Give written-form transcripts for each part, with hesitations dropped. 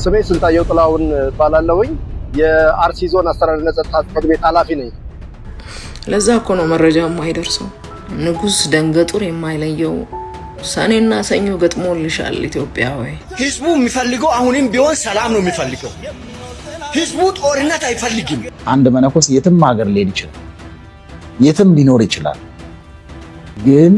ስሜ ስንታየው ጥላውን ባላለውኝ የአርሲ ዞን አስተዳደርና ጸጥታ ጽሕፈት ቤት ኃላፊ ነኝ። ለዛ እኮ ነው መረጃው የማይደርሰው። ንጉስ ደንገጡር የማይለየው ሰኔና ሰኞ ገጥሞልሻል ኢትዮጵያ ወይ። ህዝቡ የሚፈልገው አሁንም ቢሆን ሰላም ነው የሚፈልገው። ህዝቡ ጦርነት አይፈልግም። አንድ መነኮስ የትም ሀገር ሊሄድ ይችላል፣ የትም ሊኖር ይችላል። ግን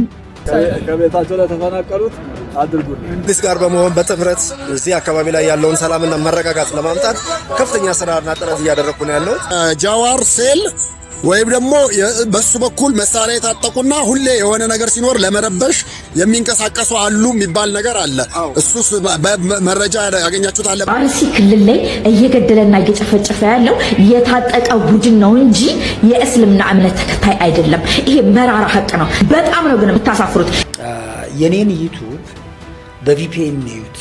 ከቤታቸው ለተፈናቀሉት አድርጉት መንግስት ጋር በመሆን በጥምረት እዚህ አካባቢ ላይ ያለውን ሰላምና መረጋጋት ለማምጣት ከፍተኛ ስራና ጥረት እያደረኩ ነው ያለው። ጃዋር ሴል ወይም ደግሞ በሱ በኩል መሳሪያ የታጠቁና ሁሌ የሆነ ነገር ሲኖር ለመረበሽ የሚንቀሳቀሱ አሉ የሚባል ነገር አለ። እሱስ መረጃ ያገኛችሁት አለ? አርሲ ክልል ላይ እየገደለና እየጨፈጨፈ ያለው የታጠቀ ቡድን ነው እንጂ የእስልምና እምነት ተከታይ አይደለም። ይሄ መራራ ሀቅ ነው። በጣም ነው ግን የምታሳፍሩት። የኔን ዩቲዩብ በቪፒኤን ዩት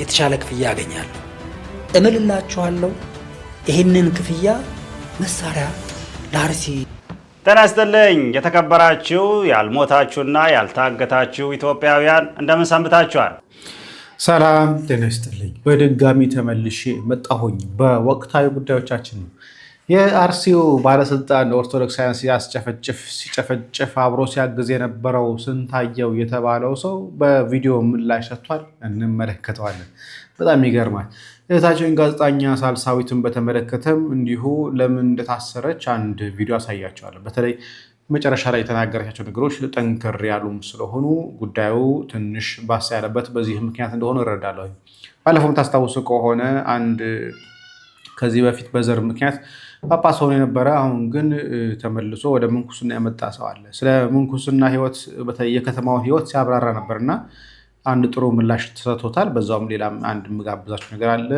የተሻለ ክፍያ ያገኛለሁ እምልላችኋለሁ። ይሄንን ክፍያ መሳሪያ ላርሲ ጤና ይስጥልኝ። የተከበራችሁ ያልሞታችሁና ያልታገታችሁ ኢትዮጵያውያን እንደምን ሰንብታችኋል? ሰላም ጤና ይስጥልኝ። በድጋሚ ተመልሼ መጣሁኝ። በወቅታዊ ጉዳዮቻችን ነው። የአርሲው ባለስልጣን ኦርቶዶክሳውያን ሲጨፈጭፍ አብሮ ሲያግዝ የነበረው ስንታየው የተባለው ሰው በቪዲዮ ምላሽ ሰጥቷል። እንመለከተዋለን። በጣም ይገርማል። እህታችን ጋዜጠኛ ሳልሳዊትን በተመለከተም እንዲሁ ለምን እንደታሰረች አንድ ቪዲዮ አሳያቸዋለሁ። በተለይ መጨረሻ ላይ የተናገረቻቸው ነገሮች ጠንከር ያሉም ስለሆኑ ጉዳዩ ትንሽ ባሳ ያለበት በዚህ ምክንያት እንደሆነ እረዳለሁ። ባለፈውም ታስታውሱ ከሆነ አንድ ከዚህ በፊት በዘር ምክንያት ጳጳስ ሆኖ የነበረ አሁን ግን ተመልሶ ወደ ምንኩስና ያመጣ ሰው አለ። ስለ ምንኩስና ህይወት በተለይ የከተማውን ህይወት ሲያብራራ ነበርና አንድ ጥሩ ምላሽ ተሰጥቶታል። በዛውም ሌላም አንድ የምጋብዛችሁ ነገር አለ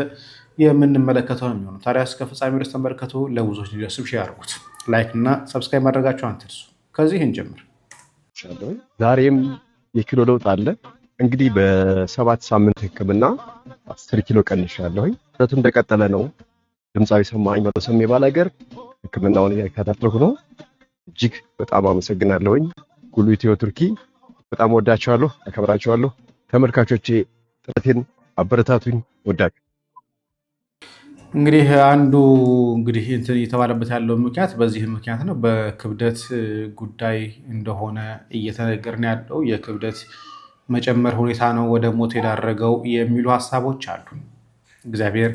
የምንመለከተው ነው የሚሆነው። ታዲያ እስከ ፍጻሜ ድረስ ተመልከቱ። ለብዙዎች እንዲደርስም ሼር አድርጉት። ላይክ እና ሰብስክራይብ ማድረጋችሁን አትርሱ። ከዚህ እንጀምር። ዛሬም የኪሎ ለውጥ አለ። እንግዲህ በ7 ሳምንት ህክምና 10 ኪሎ ቀንሻለሁኝ። እሱ እንደቀጠለ ነው። ድምፃዊ ሰማኝ መተሰም ባላገር ህክምናውን እየተከታተልኩ ነው። እጅግ በጣም አመሰግናለሁኝ። ጉሉ ኢትዮ ቱርኪ በጣም ወዳችኋለሁ፣ አከብራችኋለሁ። ተመልካቾቼ ጥረቴን አበረታቱኝ። ወዳጅ እንግዲህ አንዱ እንትን እየተባለበት ያለው ምክንያት በዚህ ምክንያት ነው። በክብደት ጉዳይ እንደሆነ እየተነገርን ያለው የክብደት መጨመር ሁኔታ ነው ወደ ሞት የዳረገው የሚሉ ሀሳቦች አሉ። እግዚአብሔር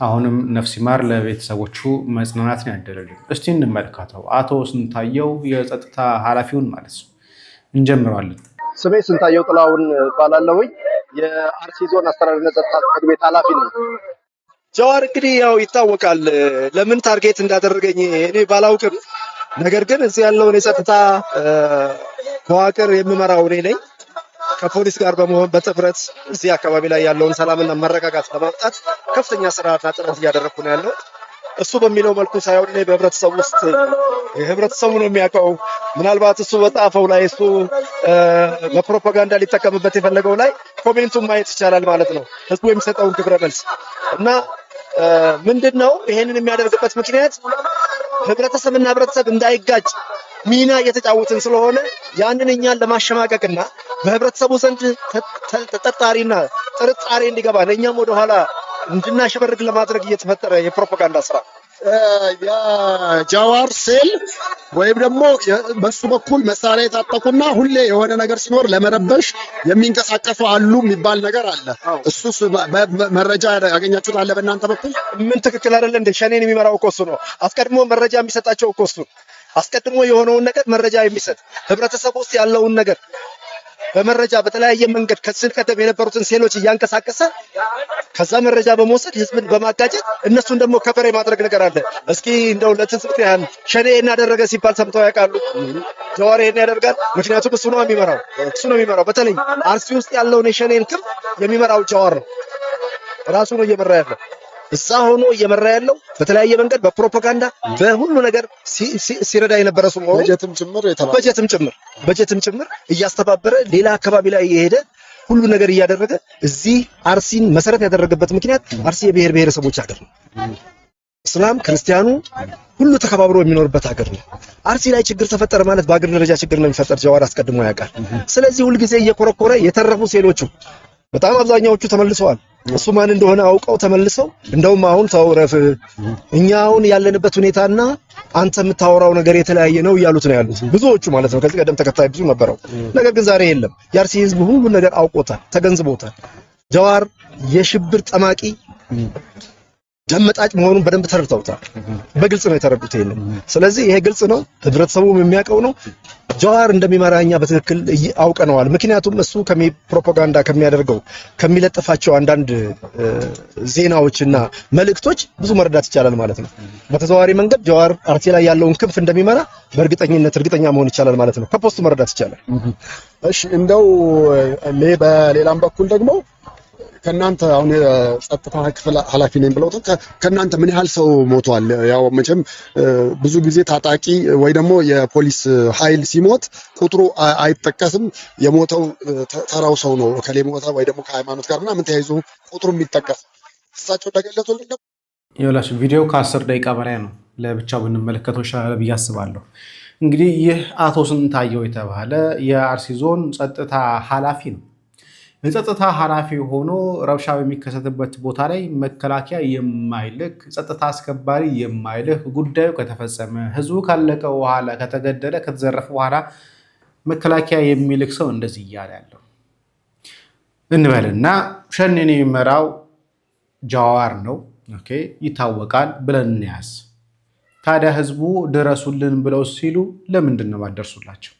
አሁንም ነፍስ ይማር፣ ለቤተሰቦቹ መጽናናትን ያደረልን። እስቲ እንመለከተው። አቶ ስንታየው የጸጥታ ኃላፊውን ማለት ነው። እንጀምረዋለን። ስሜ ስንታየው ጥላውን ባላለውኝ የአርሲ ዞን አስተዳደርና ጸጥታ ጽሕፈት ቤት ኃላፊ ነኝ። ጃዋር እንግዲህ ያው ይታወቃል ለምን ታርጌት እንዳደረገኝ እኔ ባላውቅም፣ ነገር ግን እዚህ ያለውን የጸጥታ መዋቅር የምመራው እኔ ነኝ። ከፖሊስ ጋር በመሆን በጥምረት እዚህ አካባቢ ላይ ያለውን ሰላምና መረጋጋት ለማምጣት ከፍተኛ ስራና ጥረት እያደረኩ ነው ያለው። እሱ በሚለው መልኩ ሳይሆን እኔ በህብረተሰቡ ውስጥ ህብረተሰቡ ነው የሚያውቀው። ምናልባት እሱ በጻፈው ላይ እሱ በፕሮፓጋንዳ ሊጠቀምበት የፈለገው ላይ ኮሜንቱን ማየት ይቻላል ማለት ነው። ህዝቡ የሚሰጠውን ግብረ መልስ እና ምንድነው ይሄንን የሚያደርግበት ምክንያት ህብረተሰብና ህብረተሰብ እንዳይጋጭ ሚና እየተጫወትን ስለሆነ ያንን እኛን ለማሸማቀቅና በህብረተሰቡ ዘንድ ተጠርጣሪና ጥርጣሬ እንዲገባ ለኛም ወደ ኋላ እንድናሸበርግ ለማድረግ እየተፈጠረ የፕሮፓጋንዳ ስራ የጃዋር ሴል ወይም ደግሞ በሱ በኩል መሳሪያ የታጠቁና ሁሌ የሆነ ነገር ሲኖር ለመረበሽ የሚንቀሳቀሱ አሉ የሚባል ነገር አለ። እሱስ መረጃ ያገኛችሁት አለ በእናንተ በኩል? ምን ትክክል አይደለ እንደ ሸኔን የሚመራው እኮ እሱ ነው። አስቀድሞ መረጃ የሚሰጣቸው እኮ እሱ አስቀድሞ የሆነውን ነገር መረጃ የሚሰጥ ህብረተሰብ ውስጥ ያለውን ነገር በመረጃ በተለያየ መንገድ ከስል ቀደም የነበሩትን ሴሎች እያንቀሳቀሰ ከዛ መረጃ በመውሰድ ህዝብን በማጋጨት እነሱን ደግሞ ከበሬ ማድረግ ነገር አለ። እስኪ እንደው ለትዝብት ያህል ሸኔ እናደረገ ሲባል ሰምተው ያውቃሉ? ጃዋር ይሄን ያደርጋል። ምክንያቱም እሱ ነው የሚመራው። በተለይ አርሲ ውስጥ ያለውን የሸኔን ክንፍ የሚመራው ጃዋር ነው። ራሱ ነው እየመራ ያለው። እዛ ሆኖ እየመራ ያለው በተለያየ መንገድ በፕሮፓጋንዳ በሁሉ ነገር ሲረዳ የነበረ ሰው ነው። በጀትም ጭምር እያስተባበረ ሌላ አካባቢ ላይ የሄደ ሁሉ ነገር እያደረገ እዚህ አርሲን መሰረት ያደረገበት ምክንያት አርሲ የብሔር ብሔረሰቦች ሀገር ነው። እስላም ክርስቲያኑ ሁሉ ተከባብሮ የሚኖርበት ሀገር ነው። አርሲ ላይ ችግር ተፈጠረ ማለት በአገር ደረጃ ችግር ነው የሚፈጠር ጃዋር አስቀድሞ ያውቃል። ስለዚህ ሁሉ ጊዜ እየኮረኮረ የተረፉ ሴሎቹ በጣም አብዛኛዎቹ ተመልሰዋል። እሱ ማን እንደሆነ አውቀው ተመልሰው እንደውም አሁን ተውረፍ እኛ አሁን ያለንበት ሁኔታና አንተ የምታወራው ነገር የተለያየ ነው እያሉት ነው ያሉት ብዙዎቹ ማለት ነው። ከዚህ ቀደም ተከታይ ብዙ ነበረው። ነገር ግን ዛሬ የለም። የአርሲ ህዝብ ሁሉ ነገር አውቆታል፣ ተገንዝቦታል። ጀዋር የሽብር ጠማቂ ደመጣጭ መሆኑን በደንብ ተረድተውታል። በግልጽ ነው የተረዱት ይሄንን። ስለዚህ ይሄ ግልጽ ነው፣ ህብረተሰቡም የሚያውቀው ነው። ጀዋር እንደሚመራኛ በትክክል አውቀነዋል። ምክንያቱም እሱ ፕሮፓጋንዳ ከሚያደርገው ከሚለጥፋቸው አንዳንድ ዜናዎችና መልእክቶች ብዙ መረዳት ይቻላል ማለት ነው። በተዘዋዋሪ መንገድ ጀዋር አርሲ ላይ ያለውን ክንፍ እንደሚመራ በእርግጠኝነት እርግጠኛ መሆን ይቻላል ማለት ነው። ከፖስቱ መረዳት ይቻላል። እሺ እንደው በሌላም በኩል ደግሞ ከናንተ አሁን የጸጥታ ክፍል ኃላፊ ነኝ ብለው ከናንተ ምን ያህል ሰው ሞቷል? ያው መቼም ብዙ ጊዜ ታጣቂ ወይ ደግሞ የፖሊስ ኃይል ሲሞት ቁጥሩ አይጠቀስም። የሞተው ተራው ሰው ነው ከሌ ሞተ ወይ ደግሞ ከሃይማኖት ጋር ምናምን ተያይዞ ቁጥሩ የሚጠቀስ እሳቸው እንደገለጹልን ነው። ይኸውላችሁ ቪዲዮ ከ10 ደቂቃ በላይ ነው። ለብቻው ብንመለከተው ይሻላል ብዬ አስባለሁ። እንግዲህ ይህ አቶ ስንታየው የተባለ የአርሲ ዞን ጸጥታ ኃላፊ ነው። የጸጥታ ኃላፊ ሆኖ ረብሻ በሚከሰትበት ቦታ ላይ መከላከያ የማይልክ ጸጥታ አስከባሪ የማይልክ ጉዳዩ ከተፈጸመ ህዝቡ ካለቀ በኋላ ከተገደለ ከተዘረፈ በኋላ መከላከያ የሚልክ ሰው እንደዚህ እያለ ያለው እንበልና ሸኔን የሚመራው ጀዋር ነው ይታወቃል ብለን እንያዝ። ታዲያ ህዝቡ ድረሱልን ብለው ሲሉ ለምንድን ነው ማደርሱላቸው?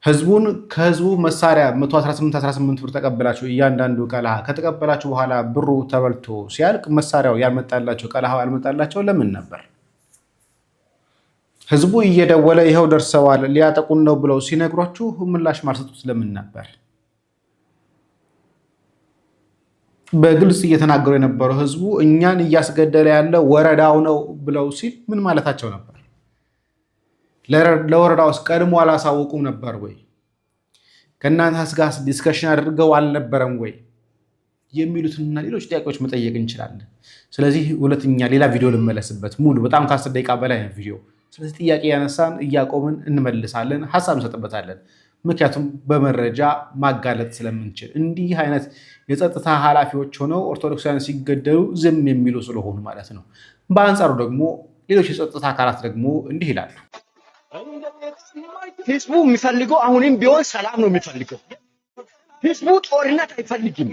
ህዝቡን ከህዝቡ መሳሪያ 118 ብር ተቀበላችሁ እያንዳንዱ ቀለሃ ከተቀበላችሁ በኋላ ብሩ ተበልቶ ሲያልቅ መሳሪያው ያልመጣላቸው ቀለሃው ያልመጣላቸው ለምን ነበር? ህዝቡ እየደወለ ይሄው ደርሰዋል ሊያጠቁን ነው ብለው ሲነግሯችሁ ምላሽ ማልሰጡት ለምን ነበር? በግልጽ እየተናገሩ የነበረው ህዝቡ እኛን እያስገደለ ያለ ወረዳው ነው ብለው ሲል ምን ማለታቸው ነበር? ለወረዳውስ ቀድሞ አላሳወቁም ነበር ወይ? ከእናንተ ጋር ዲስከሽን አድርገው አልነበረም ወይ? የሚሉትንና ሌሎች ጥያቄዎች መጠየቅ እንችላለን። ስለዚህ ሁለተኛ ሌላ ቪዲዮ ልመለስበት ሙሉ በጣም ከ10 ደቂቃ በላይ ነው ቪዲዮ። ስለዚህ ጥያቄ ያነሳን እያቆምን እንመልሳለን፣ ሀሳብ እንሰጥበታለን። ምክንያቱም በመረጃ ማጋለጥ ስለምንችል እንዲህ አይነት የጸጥታ ኃላፊዎች ሆነው ኦርቶዶክሳውያን ሲገደሉ ዝም የሚሉ ስለሆኑ ማለት ነው። በአንጻሩ ደግሞ ሌሎች የጸጥታ አካላት ደግሞ እንዲህ ይላሉ። ህዝቡ የሚፈልገው አሁንም ቢሆን ሰላም ነው የሚፈልገው። ህዝቡ ጦርነት አይፈልግም።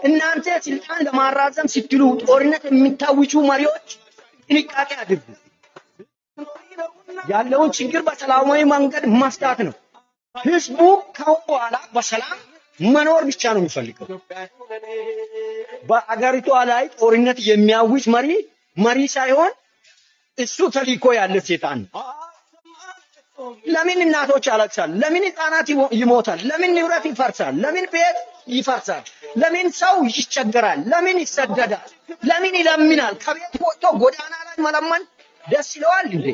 እናንተ ስልጣን ለማራዘም ስትሉ ጦርነት የሚታውጁ መሪዎች ጥንቃቄ አድርጉ። ያለውን ችግር በሰላማዊ መንገድ መፍታት ነው። ህዝቡ ከአሁን በኋላ በሰላም መኖር ብቻ ነው የሚፈልገው። በአገሪቷ ላይ ጦርነት የሚያውጅ መሪ ሳይሆን እሱ ተልእኮ ያለ ሰይጣን ነው። ለምን እናቶች ያለቅሳሉ? ለምን ህፃናት ይሞታል? ለምን ንብረት ይፈርሳል? ለምን ቤት ይፈርሳል? ለምን ሰው ይቸገራል? ለምን ይሰደዳል? ለምን ይለምናል? ከቤት ወጥቶ ጎዳና ላይ መለመን ደስ ይለዋል እንዴ?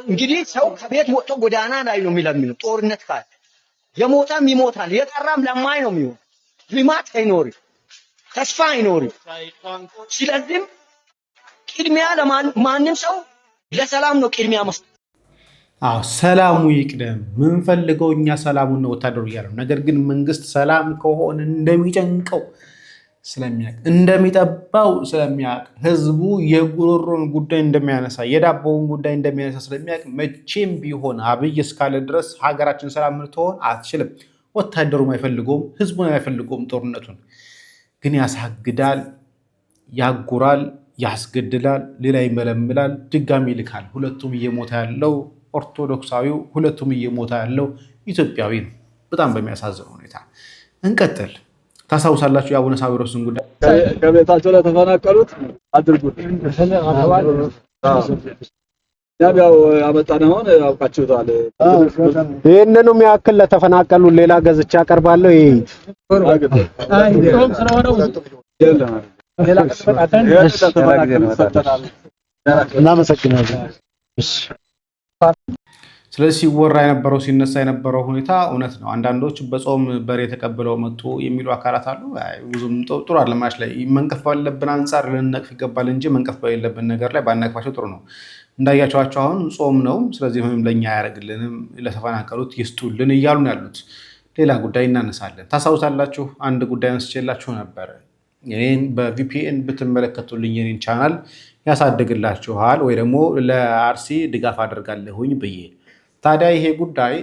እንግዲህ ሰው ከቤት ወጥቶ ጎዳና ላይ ነው የሚለምነው። ጦርነት ካለ የሞተም ይሞታል፣ የቀረም ለማኝ ነው የሚሆን። ልማት አይኖርም፣ ተስፋ አይኖርም። ስለዚህ ቅድሚያ ለማንም ሰው ለሰላም ነው ቅድሚያ መስጠት። ሰላሙ ይቅደም። ምንፈልገው እኛ ሰላሙን ነው ወታደሩ እያለው። ነገር ግን መንግስት ሰላም ከሆነ እንደሚጨንቀው ስለሚያውቅ እንደሚጠባው ስለሚያውቅ ህዝቡ የጉሮሮን ጉዳይ እንደሚያነሳ የዳቦውን ጉዳይ እንደሚያነሳ ስለሚያውቅ መቼም ቢሆን አብይ እስካለ ድረስ ሀገራችን ሰላም ልትሆን አትችልም። ወታደሩም አይፈልገውም፣ ህዝቡን አይፈልገውም። ጦርነቱን ግን ያሳግዳል፣ ያጉራል፣ ያስገድላል፣ ሌላ ይመለምላል፣ ድጋሚ ይልካል። ሁለቱም እየሞተ ያለው ኦርቶዶክሳዊው፣ ሁለቱም እየሞተ ያለው ኢትዮጵያዊ ነው። በጣም በሚያሳዝን ሁኔታ እንቀጥል። ታስታውሳላችሁ የአቡነ ሳዊሮስን ጉዳይ ከቤታቸው ለተፈናቀሉት አድርጉት። ያው አመጣነውን አውቃችሁታል። ይሄንኑ የሚያክል ለተፈናቀሉ ሌላ ገዝቻ አቀርባለሁ። እናመሰግናለን። ስለዚህ ሲወራ የነበረው ሲነሳ የነበረው ሁኔታ እውነት ነው። አንዳንዶች በጾም በሬ ተቀብለው መጡ የሚሉ አካላት አሉ። ብዙም ጥሩ አለማሽ ላይ መንቀፍ ባለብን አንጻር ልንነቅፍ ይገባል እንጂ መንቀፍ በሌለብን ነገር ላይ ባናቅፋቸው ጥሩ ነው። እንዳያቸዋቸው አሁን ጾም ነው፣ ስለዚህ ምንም ለኛ አያደርግልንም፣ ለተፈናቀሉት ይስጡልን እያሉ ነው ያሉት። ሌላ ጉዳይ እናነሳለን። ታሳውሳላችሁ አንድ ጉዳይ አንስቼላችሁ ነበር። እኔን በቪፒኤን ብትመለከቱልኝ የኔን ቻናል ያሳድግላችኋል ወይ ደግሞ ለአርሲ ድጋፍ አደርጋለሁኝ ብዬ። ታዲያ ይሄ ጉዳይ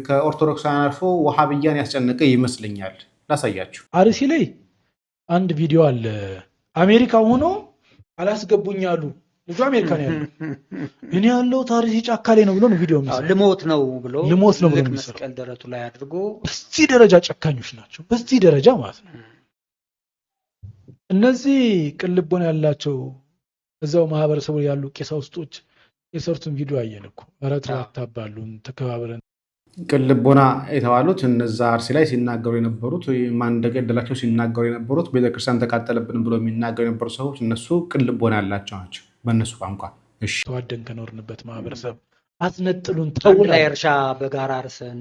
ከኦርቶዶክሳውያን አልፎ ወሃብያን ያስጨነቀ ይመስለኛል። ላሳያችሁ። አርሲ ላይ አንድ ቪዲዮ አለ። አሜሪካ ሆኖ አላስገቡኛሉ። ልጁ አሜሪካ ነው ያለው። እኔ ያለው አርሲ ጫካ ላይ ነው ብሎ ነው ቪዲዮ የሚሰራው። ልሞት ነው ብሎ መስቀል ደረቱ ላይ አድርጎ በዚህ ደረጃ ጨካኞች ናቸው። በዚህ ደረጃ ማለት ነው። እነዚህ ቅልቦና ያላቸው እዛው ማህበረሰቡ ያሉ ቀሳውስቶች የሰርቱን ቪዲዮ አየን እኮ። አራት አታባሉን ተከባብረን ቅልቦና የተባሉት እነዛ አርሲ ላይ ሲናገሩ የነበሩት ማን እንደገደላቸው ሲናገሩ የነበሩት ቤተክርስቲያን ተቃጠለብን ብሎ የሚናገሩ የነበሩ ሰዎች እነሱ ቅልቦና ያላቸው ናቸው በእነሱ ቋንቋ። እሺ ተዋደን ከኖርንበት ማህበረሰብ አትነጥሉን፣ ተውን ላይ እርሻ በጋራ አርሰን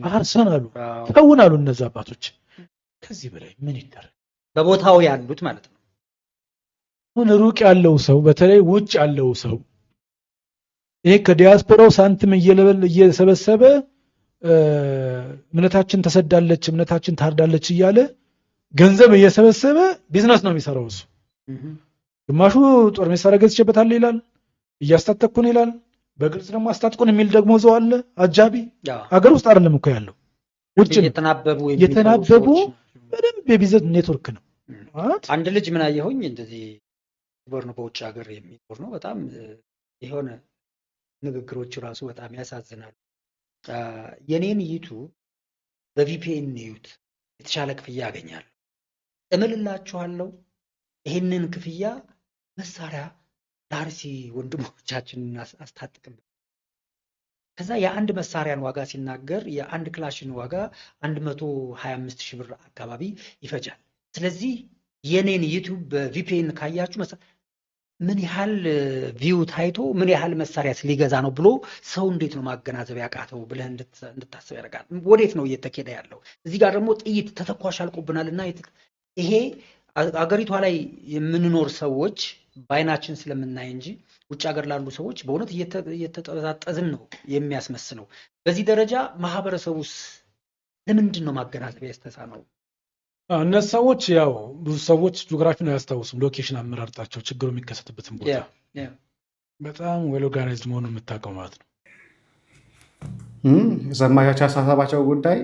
አሉ፣ ተውን አሉ እነዛ አባቶች። ከዚህ በላይ ምን ይደረግ? በቦታው ያሉት ማለት ነው። አሁን ሩቅ ያለው ሰው በተለይ ውጭ ያለው ሰው ይሄ ከዲያስፖራው ሳንቲም እየሰበሰበ እምነታችን ተሰዳለች፣ እምነታችን ታርዳለች እያለ ገንዘብ እየሰበሰበ ቢዝነስ ነው የሚሰራው እሱ። ግማሹ ጦር መሳሪያ ገዝቼበታለሁ ይላል፣ እያስታጠቅኩን ይላል። በግልጽ ደግሞ አስታጥቁን የሚል ደግሞ ዘው አለ አጃቢ። አገር ውስጥ አይደለም እኮ ያለው ውጭ የተናበቡ በደንብ የቢዝነስ ኔትወርክ ነው። አንድ ልጅ ምን አየሁኝ እንደዚህ ነው በውጭ ሀገር የሚኖር ነው። በጣም የሆነ ንግግሮቹ ራሱ በጣም ያሳዝናሉ። የኔን ዩቱብ በቪፒኤን ዩት የተሻለ ክፍያ ያገኛሉ እምልላችኋለሁ። ይሄንን ክፍያ መሳሪያ ለአርሲ ወንድሞቻችን አስታጥቅም። ከዛ የአንድ መሳሪያን ዋጋ ሲናገር የአንድ ክላሽን ዋጋ 125,000 ብር አካባቢ ይፈጃል። ስለዚህ የኔን ዩቲዩብ በቪፒኤን ካያችሁ ምን ያህል ቪው ታይቶ ምን ያህል መሳሪያ ሊገዛ ነው ብሎ ሰው እንዴት ነው ማገናዘብ ያቃተው ብለህ እንድታስብ ያደርጋል። ወዴት ነው እየተኬደ ያለው? እዚህ ጋር ደግሞ ጥይት ተተኳሽ አልቆብናልና ይሄ አገሪቷ ላይ የምንኖር ሰዎች በአይናችን ስለምናይ እንጂ ውጭ ሀገር ላሉ ሰዎች በእውነት እየተጠዛጠዝን ነው የሚያስመስለው። በዚህ ደረጃ ማህበረሰቡስ ለምንድን ነው ማገናዘብ ያስተሳነው? እነዚህ ሰዎች ያው ብዙ ሰዎች ጂኦግራፊን አያስታውሱም። ሎኬሽን አመራርጣቸው ችግሩ የሚከሰትበትን ቦታ በጣም ዌል ኦርጋናይዝድ መሆኑን የምታውቀው ማለት ነው። ሰማቻቸው ያሳሰባቸው ጉዳይ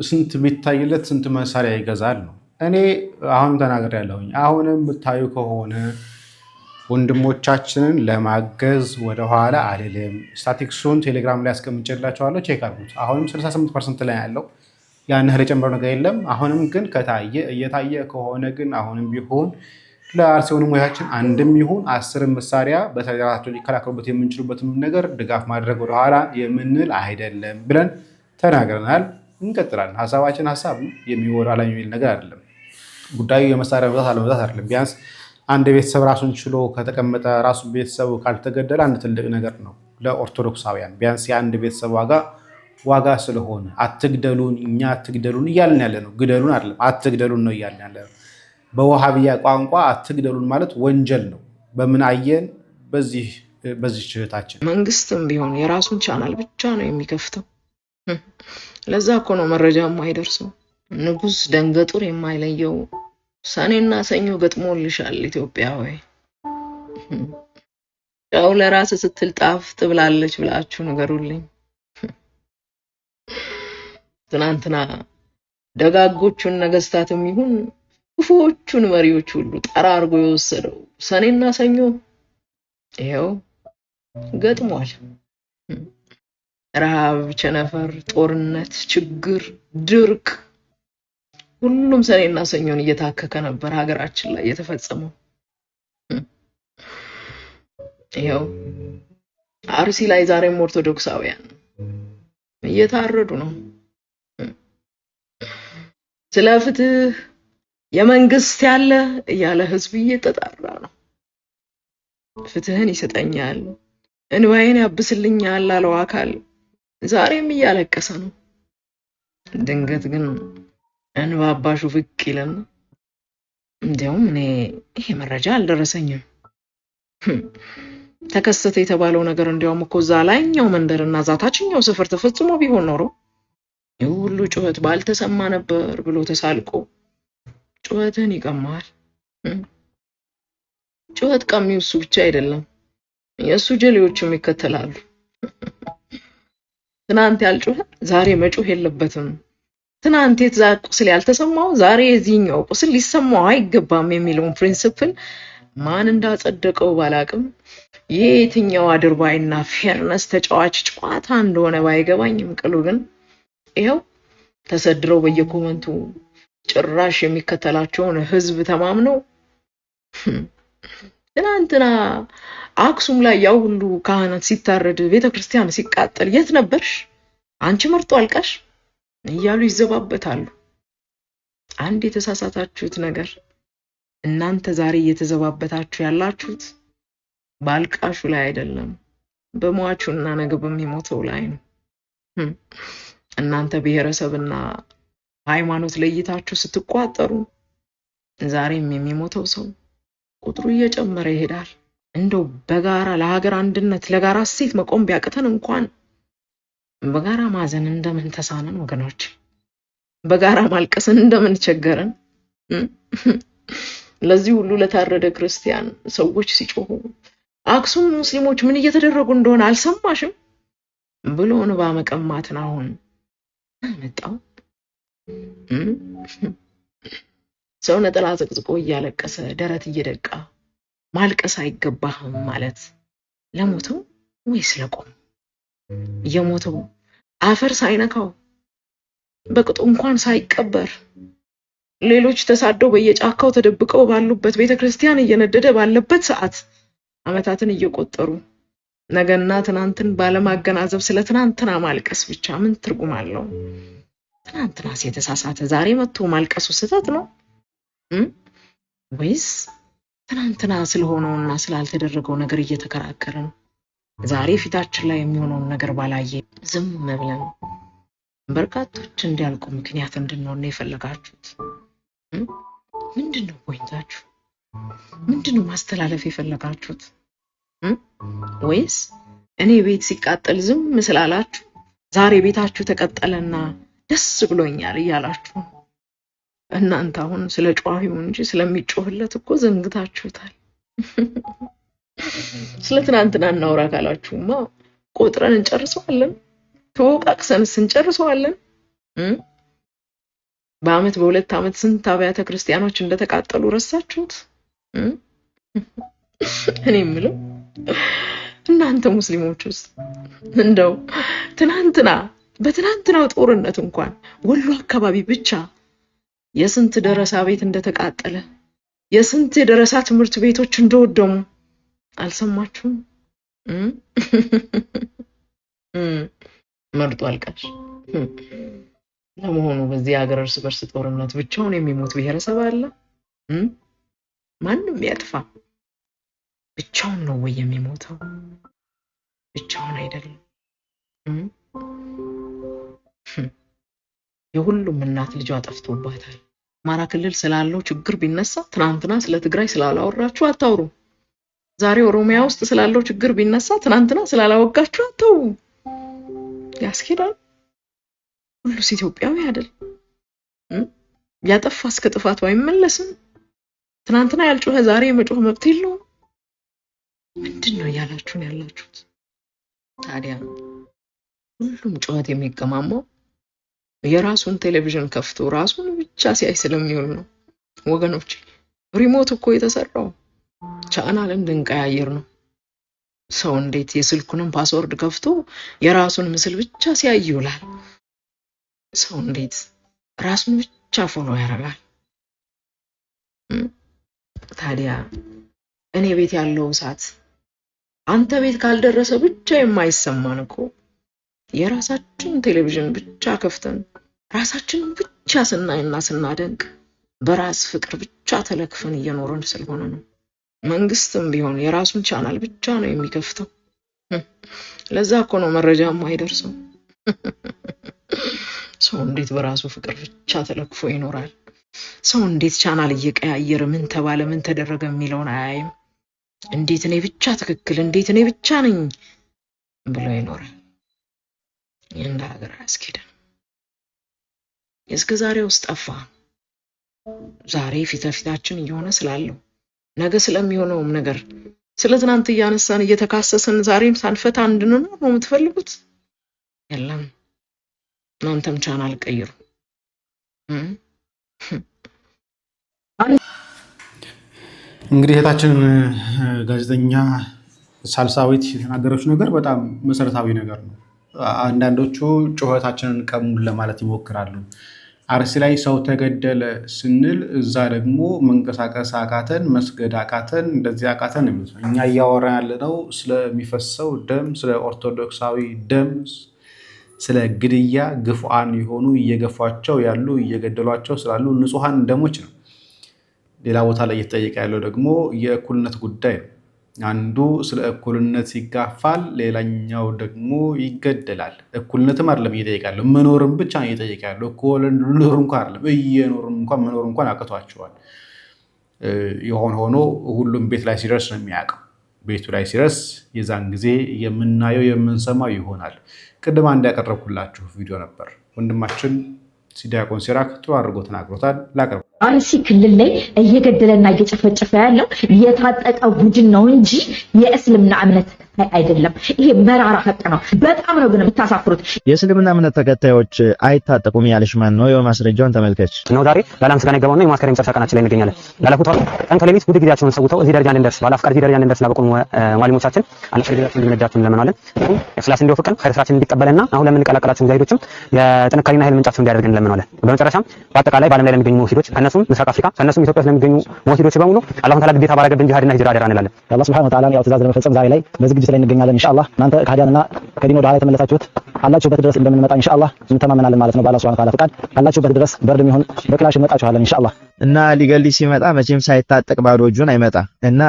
ስንት ቢታይለት ስንት መሳሪያ ይገዛል ነው። እኔ አሁን ተናገር ያለሁኝ አሁንም ብታዩ ከሆነ ወንድሞቻችንን ለማገዝ ወደኋላ አልልም። ስታቲክሱን ቴሌግራም ላይ አስቀምጬላችኋለሁ፣ ቼክ አድርጉት። አሁንም 68% ላይ ያለው ያን ያህል የጨመረው ነገር የለም። አሁንም ግን እየታየ ከሆነ ግን አሁንም ቢሆን ለአርሲ ወንድሞቻችን አንድም ይሁን 10 መሳሪያ በተደራጅተው ሊከላከሉበት የምንችሉበትም ነገር ድጋፍ ማድረግ ወደኋላ የምንል አይደለም ብለን ተናግረናል። እንቀጥላለን። ሀሳባችን ሀሳብ የሚወራ ላይ የሚል ነገር አይደለም። ጉዳዩ የመሳሪያ መብዛት አለመብዛት አይደለም። ቢያንስ አንድ ቤተሰብ ራሱን ችሎ ከተቀመጠ ራሱ ቤተሰቡ ካልተገደለ አንድ ትልቅ ነገር ነው ለኦርቶዶክሳውያን። ቢያንስ የአንድ ቤተሰብ ዋጋ ስለሆነ አትግደሉን፣ እኛ አትግደሉን እያልን ያለ ነው። ግደሉን አይደለም አትግደሉን ነው እያልን ያለ ነው። በወሃብያ ቋንቋ አትግደሉን ማለት ወንጀል ነው። በምን አየን? በዚህ ችህታችን መንግስትም ቢሆን የራሱን ቻናል ብቻ ነው የሚከፍተው። ለዛ እኮ ነው መረጃ የማይደርሰው። ንጉስ ደንገጡር የማይለየው ሰኔና ሰኞ ገጥሞልሻል ኢትዮጵያዊ። ጨው ለራስ ስትል ጣፍጥ ብላለች ብላችሁ ንገሩልኝ። ትናንትና ደጋጎቹን ነገስታትም ይሁን ክፉዎቹን መሪዎች ሁሉ ጠራርጎ የወሰደው ሰኔና ሰኞ ይሄው ገጥሟል። ረሃብ፣ ቸነፈር፣ ጦርነት፣ ችግር፣ ድርቅ ሁሉም ሰኔና ሰኞን እየታከከ ነበር ሀገራችን ላይ የተፈጸመው። ይሄው አርሲ ላይ ዛሬም ኦርቶዶክሳውያን እየታረዱ ነው። ስለ ፍትህ የመንግስት ያለ እያለ ህዝብ እየተጣራ ነው። ፍትህን ይሰጠኛል፣ እንባዬን ያብስልኛል አለው አካል ዛሬም እያለቀሰ ነው። ድንገት ግን እንባ አባሹ ፍቅ ይላል። እንዲያውም እኔ ይሄ መረጃ አልደረሰኝም። ተከሰተ የተባለው ነገር እንዲያውም እኮ እዛ ላይኛው መንደርና እዛ ታችኛው ሰፈር ተፈጽሞ ቢሆን ኖሮ የሁሉ ጩኸት ባልተሰማ ነበር ብሎ ተሳልቆ ጩኸትን ይቀማል። ጩኸት ቀሚው እሱ ብቻ አይደለም፣ የእሱ ጀሌዎችም ይከተላሉ። ትናንት ያልጮኸ ዛሬ መጮህ የለበትም። ትናንት የተዛ ቁስል ያልተሰማው ዛሬ የዚህኛው ቁስል ሊሰማው አይገባም የሚለውን ፕሪንሲፕል ማን እንዳጸደቀው ባላቅም የየትኛው አድርባይና ፌርነስ ተጫዋች ጨዋታ እንደሆነ ባይገባኝም ቅሉ ግን ይኸው ተሰድረው በየኮመንቱ ጭራሽ የሚከተላቸውን ህዝብ ተማምነው ትናንትና አክሱም ላይ ያው ሁሉ ካህናት ሲታረድ ቤተክርስቲያን ሲቃጠል የት ነበርሽ አንቺ መርጦ አልቃሽ እያሉ ይዘባበታሉ። አንድ የተሳሳታችሁት ነገር እናንተ ዛሬ እየተዘባበታችሁ ያላችሁት ባልቃሹ ላይ አይደለም፣ በሟቹና ነገ በሚሞተው ላይ ነው። እናንተ ብሔረሰብና ሃይማኖት ለይታችሁ ስትቋጠሩ ዛሬም የሚሞተው ሰው ቁጥሩ እየጨመረ ይሄዳል። እንደው በጋራ ለሀገር አንድነት ለጋራ እሴት መቆም ቢያቅተን እንኳን በጋራ ማዘን እንደምን ተሳነን ወገኖች፣ በጋራ ማልቀስን እንደምን ቸገረን። ለዚህ ሁሉ ለታረደ ክርስቲያን ሰዎች ሲጮሁ አክሱም ሙስሊሞች ምን እየተደረጉ እንደሆነ አልሰማሽም ብሎ እንባ መቀማትን አሁን መጣው። ሰው ነጠላ ዘቅዝቆ እያለቀሰ ደረት እየደቃ ማልቀስ አይገባህም ማለት ለሞተው ወይስ ለቆም? የሞተው አፈር ሳይነካው በቅጡ እንኳን ሳይቀበር ሌሎች ተሳደው በየጫካው ተደብቀው ባሉበት ቤተክርስቲያን እየነደደ ባለበት ሰዓት አመታትን እየቆጠሩ ነገና ትናንትን ባለማገናዘብ ስለ ትናንትና ማልቀስ ብቻ ምን ትርጉም አለው? ትናንትናስ የተሳሳተ ዛሬ መጥቶ ማልቀሱ ስህተት ነው ወይስ ትናንትና ስለሆነውና ስላልተደረገው ነገር እየተከራከርን ዛሬ ፊታችን ላይ የሚሆነውን ነገር ባላየ ዝም ብለን በርካቶች እንዲያልቁ ምክንያት እንድንሆን ነው የፈለጋችሁት? ምንድነው ፖይንታችሁ? ምንድነው ማስተላለፍ የፈለጋችሁት? ወይስ እኔ ቤት ሲቃጠል ዝም ስላላችሁ ዛሬ ቤታችሁ ተቀጠለና ደስ ብሎኛል እያላችሁ? እናንተ አሁን ስለ ጨዋሂው እንጂ ስለሚጮህለት እኮ ዘንግታችሁታል። ስለ ትናንትና እናውራ ካላችሁማ ቆጥረን እንጨርሰዋለን፣ ተወቃቅሰንስ እንጨርሰዋለን። በአመት በሁለት አመት ስንት አብያተ ክርስቲያኖች እንደተቃጠሉ ረሳችሁት? እኔ የምለው እናንተ ሙስሊሞች ውስጥ እንደው ትናንትና በትናንትናው ጦርነት እንኳን ወሎ አካባቢ ብቻ የስንት ደረሳ ቤት እንደተቃጠለ የስንት የደረሳ ትምህርት ቤቶች እንደወደሙ አልሰማችሁም? መርጦ አልቃሽ። ለመሆኑ በዚህ ሀገር እርስ በርስ ጦርነት ብቻውን የሚሞት ብሔረሰብ አለ? ማንም ያጥፋ ብቻውን ነው ወይ የሚሞተው? ብቻውን አይደለም። የሁሉም እናት ልጇ ጠፍቶባታል። አማራ ክልል ስላለው ችግር ቢነሳ ትናንትና ስለ ትግራይ ስላላወራችሁ አታውሩ። ዛሬ ኦሮሚያ ውስጥ ስላለው ችግር ቢነሳ ትናንትና ስላላወጋችሁ አታውሩ። ያስኬዳል? ሁሉስ ኢትዮጵያዊ አይደል? ያጠፋ እስከ ጥፋቱ አይመለስም? ትናንትና ያልጮኸ ዛሬ የመጮህ መብት የለውም? ምንድነው ያላችሁን ያላችሁት? ታዲያ ሁሉም ጩኸት የሚቀማማው የራሱን ቴሌቪዥን ከፍቶ ራሱን ብቻ ሲያይ ስለሚውል ነው ወገኖች። ሪሞት እኮ የተሰራው ቻናልን እንድንቀያየር ነው። ሰው እንዴት የስልኩንም ፓስወርድ ከፍቶ የራሱን ምስል ብቻ ሲያይ ይውላል? ሰው እንዴት ራሱን ብቻ ፎሎ ያደርጋል? ታዲያ እኔ ቤት ያለው እሳት አንተ ቤት ካልደረሰ ብቻ የማይሰማን እኮ የራሳችን ቴሌቪዥን ብቻ ከፍተን ራሳችንን ብቻ ስናይና ስናደንቅ በራስ ፍቅር ብቻ ተለክፈን እየኖርን ስለሆነ ነው። መንግስትም ቢሆን የራሱን ቻናል ብቻ ነው የሚከፍተው። ለዛ እኮ ነው መረጃም አይደርሰው። ሰው እንዴት በራሱ ፍቅር ብቻ ተለክፎ ይኖራል? ሰው እንዴት ቻናል እየቀያየረ ምን ተባለ ምን ተደረገ የሚለውን አያይም? እንዴት እኔ ብቻ ትክክል፣ እንዴት እኔ ብቻ ነኝ ብሎ ይኖራል? እንደ ሀገር አያስኬድም። እስከ ዛሬው ጠፋ። ዛሬ ፊታችን እየሆነ ስላለው ነገ ስለሚሆነውም ነገር ስለ ትናንት እያነሳን እየተካሰስን ዛሬም ሳንፈታ እንድንኖር ነው የምትፈልጉት? የለም፣ እናንተም ቻናል ቀይሩ። እንግዲህ እህታችን ጋዜጠኛ ሳልሳዊት የተናገረችው ነገር በጣም መሰረታዊ ነገር ነው። አንዳንዶቹ ጩኸታችንን ቀሙን ለማለት ይሞክራሉ። አርሲ ላይ ሰው ተገደለ ስንል እዛ ደግሞ መንቀሳቀስ አቃተን፣ መስገድ አቃተን፣ እንደዚህ አቃተን። እኛ እያወራን ያለነው ስለሚፈሰው ደም፣ ስለ ኦርቶዶክሳዊ ደም፣ ስለ ግድያ ግፉአን የሆኑ እየገፏቸው ያሉ እየገደሏቸው ስላሉ ንጹሐን ደሞች ነው። ሌላ ቦታ ላይ እየተጠየቀ ያለው ደግሞ የእኩልነት ጉዳይ ነው። አንዱ ስለ እኩልነት ይጋፋል፣ ሌላኛው ደግሞ ይገደላል። እኩልነትም አይደለም እየጠየቀ ያለው፣ መኖርም ብቻ ነው እየጠየቀ ያለው። እኩልነት እንኳን አይደለም፣ እየኖርም እንኳን መኖር እንኳን አቅቷቸዋል። የሆነ ሆኖ ሁሉም ቤት ላይ ሲደርስ ነው የሚያውቀው። ቤቱ ላይ ሲደርስ የዛን ጊዜ የምናየው የምንሰማው ይሆናል። ቅድም አንድ ያቀረብኩላችሁ ቪዲዮ ነበር። ወንድማችን ዲያቆን ሲራክ ጥሩ አድርጎ ተናግሮታል። ላቀርብ አርሲ ክልል ላይ እየገደለና እየጨፈጨፈ ያለው የታጠቀ ቡድን ነው እንጂ የእስልምና እምነት ተከታይ አይደለም። ይሄ መራራ ሀቅ ነው። በጣም ነው ግን የምታሳፍሩት። የእስልምና እምነት ተከታዮች አይታጠቁም ያለሽ ማን ነው? የማስረጃውን ተመልከች ነው። ዛሬ ለዓለም ስጋ የገባውና የማስከረም መጨረሻ ቀናችን ላይ እንገኛለን። ያለፉት ቀን ከሌሊት ውድ ጊዜያቸውን ሰውተው እዚህ ደረጃ እንድንደርስ ባላፍቃር እዚህ ደረጃ እንድንደርስ ላበቁን ሙአሊሞቻችን አላህ ጊዜያቸውን እንዲመዳቸው እንለምናለን። ኢኽላስ እንዲወፍቀን ኸይር ስራችን እንዲቀበልና አሁን ለምንቀላቀላችሁ ሙጃሂዶችም የጥንካሬና ኃይል ምንጫቸው እንዲያደርገን እንለምናለን። በመጨረሻም በአጠቃላይ በዓለም ላይ ለሚገኙ ሙስሊሞች ከነሱም ምስራቅ አፍሪካ ከነሱም ኢትዮጵያ ስለሚገኙ ሙስሊሞች በሙሉ አላህ ተዓላ ግዴታ ባረገብን ጂሃድና ሂጅራ አደራ እንላለን። አላህ ሱብሓነሁ ወተዓላ ያው ትእዛዝ ለመፈጸም ዛሬ ላይ በዝግጅት ላይ እንገኛለን። ኢንሻአላህ እናንተ ከሃዲያንና ከዲን ወደ ኋላ የተመለሳችሁት አላችሁበት ድረስ እንደምንመጣ ኢንሻአላህ እንተማመናለን ማለት ነው። በአላህ ሱብሓነሁ ወተዓላ ፈቃድ አላችሁበት ድረስ በርድም ይሁን በክላሽ እንመጣችኋለን ኢንሻአላህ። እና ሊገልጽ ሲመጣ መቼም ሳይታጠቅ ባዶ እጁን አይመጣ እና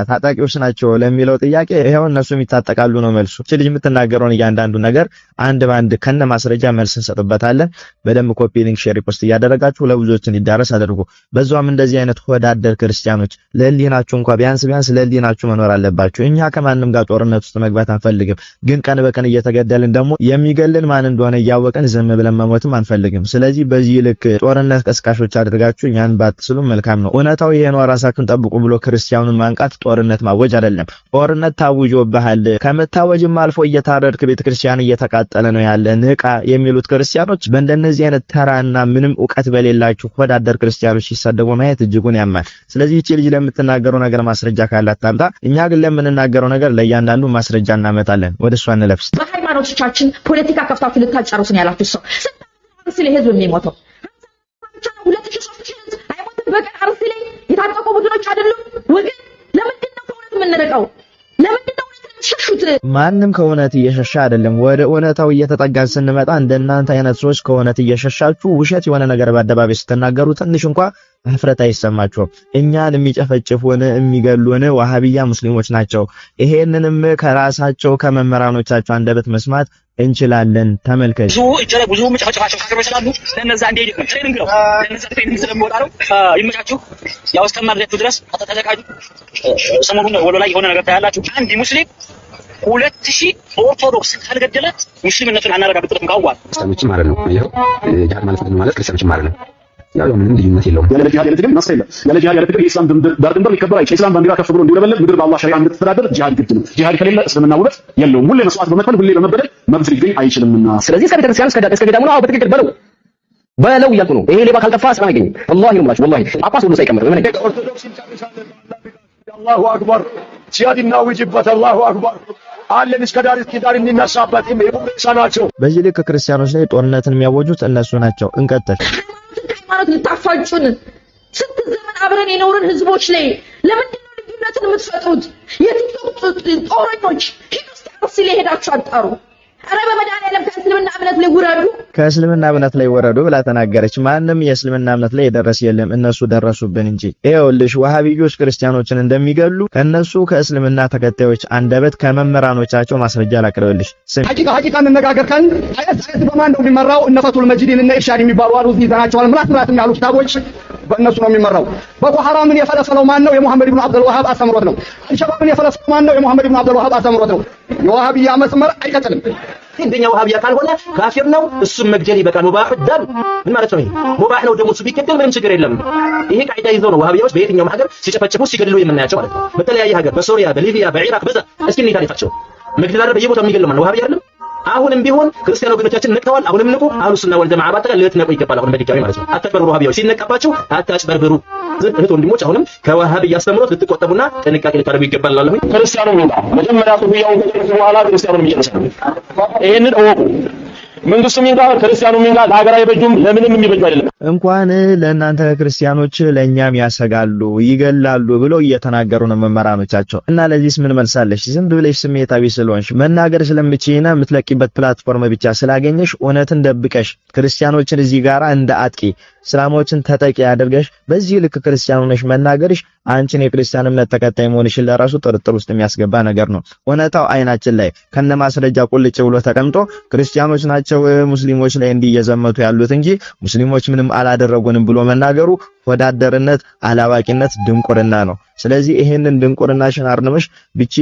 ታጣቂዎች ናቸው ለሚለው ጥያቄ ይሄው እነሱም ይታጠቃሉ ነው መልሱ። እቺ ልጅ የምትናገረውን እያንዳንዱ ነገር አንድ ባንድ ከነ ማስረጃ መልስ እንሰጥበታለን። በደንብ ኮፒ ሊንክ ሼር ሪፖስት እያደረጋችሁ ለብዙዎች እንዲዳረስ አድርጉ። በዛውም እንደዚህ አይነት ሆዳደር ክርስቲያኖች ለህሊናችሁ እንኳን ቢያንስ ለህሊናችሁ መኖር አለባችሁ። እኛ ከማንም ጋር ጦርነት ውስጥ መግባት አንፈልግም፣ ግን ቀን በቀን እየተገደልን ደግሞ የሚገልን ማን እንደሆነ እያወቀን ዝም ብለን መሞትም አንፈልግም። ስለዚህ በዚህ ልክ ጦርነት ቀስቃሾች አድርጋችሁ እኛን ባትስሉ መልካም ነው። እውነታው ይሄ ነው። ራሳችሁን ጠብቁ ብሎ ክርስቲያኑን ማንቃት ጦርነት ማወጅ አይደለም። ጦርነት ታውጆብሃል፣ ከመታወጅም አልፎ እየታረድክ ቤተክርስቲያን እየተቃጠለ ነው ያለ ንቃ የሚሉት ክርስቲያኖች በእንደነዚህ አይነት ተራና ምንም ዕውቀት በሌላችሁ ወዳደር ክርስቲያኖች ሲሰደቡ ማየት እጅጉን ያማል። ስለዚህ እቺ ልጅ ለምትናገረው ነገር ማስረጃ ካላት ታምጣ። እኛ ግን ለምንናገረው ነገር ለእያንዳንዱ ማስረጃ እናመጣለን። ወደሷ እንለፍስ። በሃይማኖቶቻችን ፖለቲካ ከፍታችሁ ልታጫሩትን ያላችሁ ሰው ስለ ህዝብ የሚሞተው 2003 አይሞትም በቀን አርሲ ላይ የታጠቁ ቡድኖች አይደሉም ወገን። ለምንድን ነው ከእውነት የምንርቀው? ለምንድን ነው ሸሹት? ማንም ከእውነት እየሸሻ አይደለም። ወደ እውነታው እየተጠጋን ስንመጣ እንደናንተ አይነት ሰዎች ከእውነት እየሸሻችሁ ውሸት የሆነ ነገር በአደባባይ ስትናገሩ ትንሽ እንኳን ህፍረት አይሰማችሁም። እኛን የሚጨፈጭፉን የሚገሉን ዋሃቢያ ሙስሊሞች ናቸው። ይሄንንም ከራሳቸው ከመመራኖቻቸው አንደበት መስማት እንችላለን። ተመልከቱ። ብዙ መጨፈጨፋቸው ካከረ ስላሉ ለነዛ እንደ ትሬኒንግ ነው ለነዛ ትሬኒንግ ስለሚወጣ ነው። ይመቻችሁ። ያው እስከማድረጋችሁ ድረስ ተዘጋጁ። ሰሞኑን ወሎ ላይ የሆነ ነገር ታያላችሁ። አንድ ሙስሊም 2000 ኦርቶዶክስ ካልገደለ ሙስሊምነቱን አናረጋግጥም። ካዋል ክርስቲያኖችም ማለት ነው። ይሄው ጂሃድ ማለት ምን ማለት ክርስቲያኖችም ማለት ነው። ያው ምንም ልዩነት የለውም። ያለ ጂሃድ ያለ ትግል ነስ የለም። ያለ ጂሃድ ያለ ትግል የኢስላም ዳር ድንበር ሊከበር አይችልም። የኢስላም ባንዲራ ከፍ ብሎ እንዲውለበለብ ምድር በአላህ ሸሪዓ እንድትተዳደር ጂሃድ ግድ ነው። ጂሃድ ከሌለ እስልምና ውበት የለውም። ሁሌ መስዋዕት በመክፈል ሁሌ በመበደል መብት ሊገኝ አይችልምና ስለዚህ እስከ ቤተክርስቲያን እስከ ገዳሙ ነው በትክክል በለው እያልኩ ነው። ይሄ ሌባ ካልጠፋ ሰላም አይገኝም። ወላሂ ነው የምላችሁ። ወላሂ ጳጳስ ሁሉ ሳይቀምር ምን አይደል? ኦርቶዶክስ ይጨርሳለን። አላሁ አክበር ጂሃድ እናውጅበት። አላሁ አክበር አለን እስከ ዳር እንነሳበት። የቡምሳ ናቸው። በዚህ ልክ ክርስቲያኖች ላይ ጦርነትን የሚያወጁት እነሱ ናቸው። እንቀጥል። ሃይማኖት ልታፋጩን ስንት ዘመን አብረን የኖርን ህዝቦች ላይ ለምንድን ነው ልዩነትን የምትፈጥሩት? የቲክቶክ ጦረኞች ሂዱ እስቲ አርሲ ላይ ሄዳችሁ አጣሩ። ኧረ በመድኃኒዓለም ከእስልምና እምነት ላይ ውረዱ። ከእስልምና እምነት ላይ ወረዱ ብላ ተናገረች። ማንም የእስልምና እምነት ላይ የደረሰ የለም፣ እነሱ ደረሱብን እንጂ። ይኸውልሽ ዋሃቢዮች ክርስቲያኖችን እንደሚገሉ ከእነሱ ከእስልምና ተከታዮች አንደበት ከመምህራኖቻቸው ማስረጃ ላቅርብልሽ። ሐቂቃ እንነጋገር ካልን አየት በማን ነው የሚመራው? እነ ፈቱል መጂድን እነ ኢርሻድ የሚባሉ አሉ። ይዘናቸዋል። ምራት ያሉ ኪታቦች በእነሱ ነው የሚመራው። ቦኮ ሐራምን የፈለፈለው ማን ነው? የሙሐመድ ኢብኑ አብዱል ወሃብ አስተምሮት ነው። አልሸባብን የፈለፈለው ማን ነው? የሙሐመድ ኢብኑ አብዱል ወሃብ አስተምሮት ነው። የዋሃብያ መስመር አይቀጥልም። እንደኛ ወሃብያ ካልሆነ ካፊር ነው፣ እሱም መግደል ይበቃል። ሙባህ ደም ምን ማለት ነው? ይሄ ሙባህ ነው፣ ደሙ እሱ ቢገደል ምንም ችግር የለም። ይሄ ቃይዳ ይዘው ነው ወሃብያዎች በየትኛውም ሀገር ሲጨፈጭፉ ሲገድሉ የምናያቸው ማለት ነው። በተለያየ ሀገር በሶሪያ፣ በሊቢያ፣ በኢራቅ በዛ እስኪ እንዴት ታሪፋቸው መግደል አይደል በየቦታው የሚገድለው ማን ነው? ወሃብያ አይደለም። አሁንም ቢሆን ክርስቲያን ወገኖቻችን ነቅተዋል። አሁንም ንቁ። አህሉስ ሱና ወል ጀማዓ ባጠቃላይ ልትነቁ ይገባል። አሁን በድጋሚ ማለት ነው። አትበርብሩ። ወሃቢያዎች ሲነቃባችሁ አታጭበርብሩ። እህት ወንድሞች አሁንም ከወሃብያ አስተምሮት ልትቆጠቡና ጥንቃቄ ልታደርጉ ይገባል እላለሁ። ክርስቲያኑ ይውጣ። መጀመሪያ ሱፊያውን ከጨረሱ በኋላ ክርስቲያኑን ይጨርሳሉ። ይሄንን እወቁ። መንግስቱም ይንጋ ክርስቲያኑም ይንጋ ለሀገር አይበጁም፣ ለምንም የሚበጁ አይደለም። እንኳን ለእናንተ ክርስቲያኖች ለእኛም ያሰጋሉ ይገላሉ ብለው እየተናገሩ ነው መምህራኖቻቸው። እና ለዚህስ ምን መልሳለሽ? ዝም ብለሽ ስሜታዊ ስለሆንሽ መናገር ስለምችይና የምትለቂበት ፕላትፎርም ብቻ ስላገኘሽ እውነትን ደብቀሽ ክርስቲያኖችን እዚህ ጋራ እንደ አጥቂ እስላሞችን ተጠቂ አድርገሽ በዚህ ልክ ክርስቲያኑ ነሽ መናገርሽ አንቺን የክርስቲያን እምነት ተከታይ መሆንሽን ለራሱ ጥርጥር ውስጥ የሚያስገባ ነገር ነው። እውነታው አይናችን ላይ ከነማስረጃ ቁልጭ ብሎ ተቀምጦ ክርስቲያኖች ናቸው ሙስሊሞች ላይ እንዲየዘመቱ ያሉት እንጂ ሙስሊሞች ምንም አላደረጉንም ብሎ መናገሩ ወዳደርነት፣ አላዋቂነት፣ ድንቁርና ነው። ስለዚህ ይሄንን ድንቁርናሽን አርንመሽ ብቻ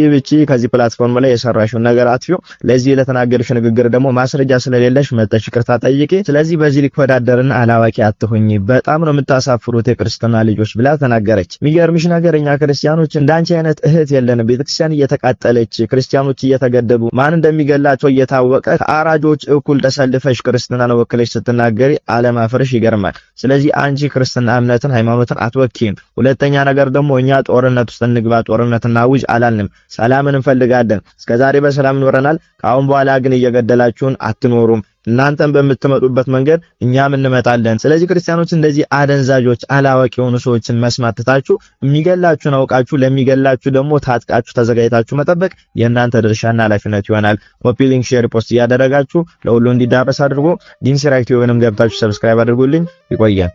ከዚህ ፕላትፎርም ላይ የሰራሽው ነገር አጥፊው። ለዚህ ለተናገርሽ ንግግር ደግሞ ማስረጃ ስለሌለሽ መጠሽ ይቅርታ ጠይቂ። ስለዚህ በዚህ ልክ ወዳደርና አላዋቂ አትሁኝ፣ በጣም ነው የምታሳፍሩት የክርስቲያና ልጆች ብላ ተናገረች። የሚገርምሽ ነገር እኛ ክርስቲያኖች እንዳንቺ አይነት እህት የለንም። ቤተክርስቲያን እየተቃጠለች ክርስቲያኖች እየተገደቡ ማን እንደሚገላቸው እየታወቀ ከአራጆች እኩል ተሰልፈሽ ክርስትናን ወክለሽ ስትናገሪ አለማፈርሽ ይገርማል። ስለዚህ አንቺ ክርስትና እምነትን ሃይማኖትን አትወኪም። ሁለተኛ ነገር ደግሞ እኛ ጦርነት ውስጥ እንግባ ጦርነት እናውጅ አላልንም። ሰላምን እንፈልጋለን። እስከዛሬ በሰላም ኖረናል። ከአሁን በኋላ ግን እየገደላችሁን አትኖሩም። እናንተም በምትመጡበት መንገድ እኛም እንመጣለን። ስለዚህ ክርስቲያኖች እንደዚህ አደንዛዦች አላዋቂ የሆኑ ሰዎችን መስማት ትታችሁ የሚገላችሁን አውቃችሁ ለሚገላችሁ ደግሞ ታጥቃችሁ ተዘጋጅታችሁ መጠበቅ የእናንተ ድርሻና ኃላፊነት ይሆናል። ኮፒ ሊንክ፣ ሼር፣ ፖስት እያደረጋችሁ ለሁሉ እንዲዳረስ አድርጎ ዲን ሲራክ ቲዩብንም ገብታችሁ ሰብስክራይብ አድርጉልኝ። ይቆያል።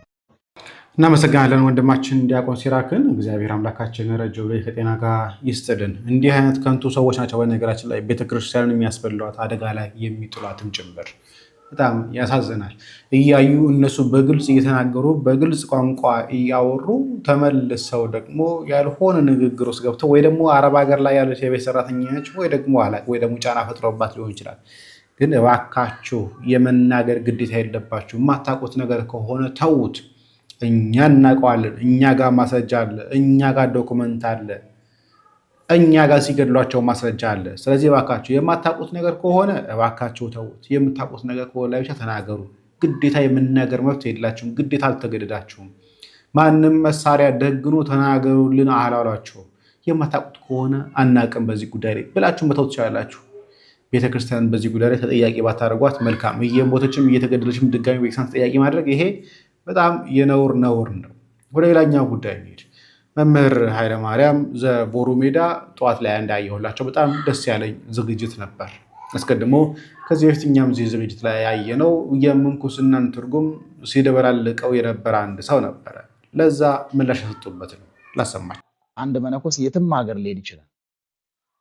እናመሰግናለን ወንድማችን ዲያቆን ሲራክን። እግዚአብሔር አምላካችን ረጅም ዕድሜ ከጤና ጋር ይስጥልን። እንዲህ አይነት ከንቱ ሰዎች ናቸው በነገራችን ላይ ቤተክርስቲያንን የሚያስበሏት አደጋ ላይ የሚጥሏትም ጭምር። በጣም ያሳዝናል። እያዩ እነሱ በግልጽ እየተናገሩ በግልጽ ቋንቋ እያወሩ ተመልሰው ደግሞ ያልሆነ ንግግር ውስጥ ገብተው ወይ ደግሞ አረብ ሀገር ላይ ያሉት የቤት ሰራተኞች ወይ ደግሞ ጫና ፈጥሮባት ሊሆን ይችላል። ግን እባካችሁ የመናገር ግዴታ የለባችሁ። የማታውቁት ነገር ከሆነ ተዉት። እኛ እናውቀዋለን። እኛ ጋር ማስረጃ አለ። እኛ ጋር ዶክመንት አለ። እኛ ጋር ሲገድሏቸው ማስረጃ አለ። ስለዚህ እባካችሁ የማታውቁት ነገር ከሆነ እባካችሁ ተዉት። የምታውቁት ነገር ከሆነ ላይ ብቻ ተናገሩ። ግዴታ የመናገር መብት የላችሁም። ግዴታ አልተገደዳችሁም። ማንም መሳሪያ ደግኖ ተናገሩልን አላሏችሁም። የማታውቁት ከሆነ አናቅም በዚህ ጉዳይ ላይ ብላችሁ መተው ትችላላችሁ። ቤተክርስቲያን በዚህ ጉዳይ ላይ ተጠያቂ ባታደርጓት መልካም። እየሞተችም እየተገደለችም ድጋሚ ቤተክርስቲያን ተጠያቂ ማድረግ ይሄ በጣም የነውር ነው። ወደ ሌላኛው ጉዳይ እንሂድ። መምህር ኃይለማርያም ዘቦሩ ሜዳ ጠዋት ላይ እንዳየሁላቸው በጣም ደስ ያለኝ ዝግጅት ነበር። አስቀድሞ ከዚህ በፊት እኛም እዚህ ዝግጅት ላይ ያየነው የምንኩስናን ትርጉም ሲደበላልቀው የነበረ አንድ ሰው ነበረ። ለዛ ምላሽ የሰጡበት ነው ላሰማኝ። አንድ መነኮስ የትም ሀገር ሊሄድ ይችላል፣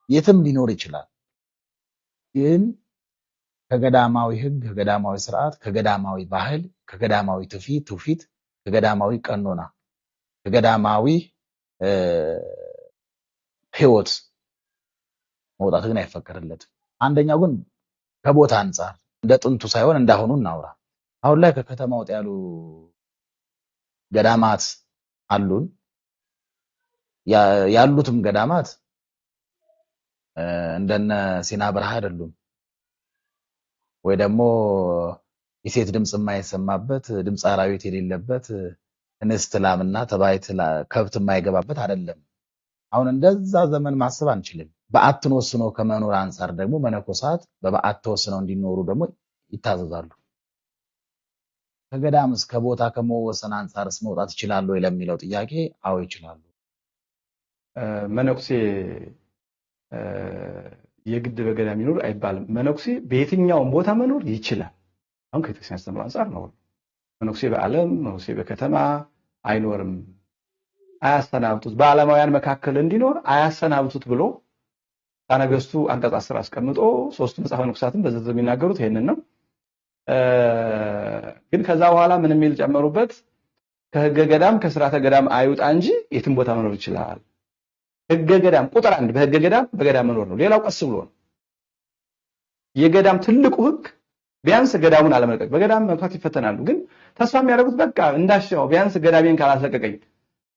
የትም ሊኖር ይችላል። ግን ከገዳማዊ ሕግ፣ ከገዳማዊ ስርዓት፣ ከገዳማዊ ባህል፣ ከገዳማዊ ትውፊት፣ ከገዳማዊ ቀኖና፣ ከገዳማዊ ህይወት መውጣት ግን አይፈቀድለትም። አንደኛው ግን ከቦታ አንጻር እንደ ጥንቱ ሳይሆን እንዳሁኑ እናውራ። አሁን ላይ ከከተማ ወጥ ያሉ ገዳማት አሉን። ያሉትም ገዳማት እንደነ ሲና በረሃ አይደሉም። ወይ ደግሞ የሴት ድምጽ የማይሰማበት ድምጽ አራዊት የሌለበት እንስት ላምና ተባይት ከብት የማይገባበት አይደለም። አሁን እንደዛ ዘመን ማሰብ አንችልም። በዓትን ወስኖ ከመኖር አንጻር ደግሞ መነኮሳት በበዓት ተወስነው እንዲኖሩ ደግሞ ይታዘዛሉ። ከገዳም እስከ ቦታ ከመወሰን አንጻርስ መውጣት ይችላሉ ወይ ለሚለው ጥያቄ አዎ ይችላሉ። መነኩሴ የግድ በገዳም ይኖር አይባልም። መነኩሴ በየትኛውም ቦታ መኖር ይችላል። አሁን ከቤተክርስቲያን አስተምሮ አንጻር ነው። መነኩሴ በዓለም መነኩሴ በከተማ አይኖርም። አያሰናብቱት፣ በዓለማውያን መካከል እንዲኖር አያሰናብቱት ብሎ ነገሥቱ አንቀጽ 10 አስቀምጦ ሶስቱ መጽሐፈ መነኮሳትን በዝርዝር የሚናገሩት ይሄንን ነው። ግን ከዛ በኋላ ምን የሚል ጨመሩበት? ከህገ ገዳም ከስርዓተ ገዳም አይውጣ እንጂ የትም ቦታ መኖር ይችላል። ህገ ገዳም ቁጥር 1 በህገ ገዳም በገዳም መኖር ነው። ሌላው ቀስ ብሎ ነው። የገዳም ትልቁ ህግ ቢያንስ ገዳሙን አለመልቀቅ። በገዳም መብታት ይፈተናሉ፣ ግን ተስፋ የሚያደርጉት በቃ እንዳሻው ቢያንስ ገዳሜን ካላስለቀቀኝ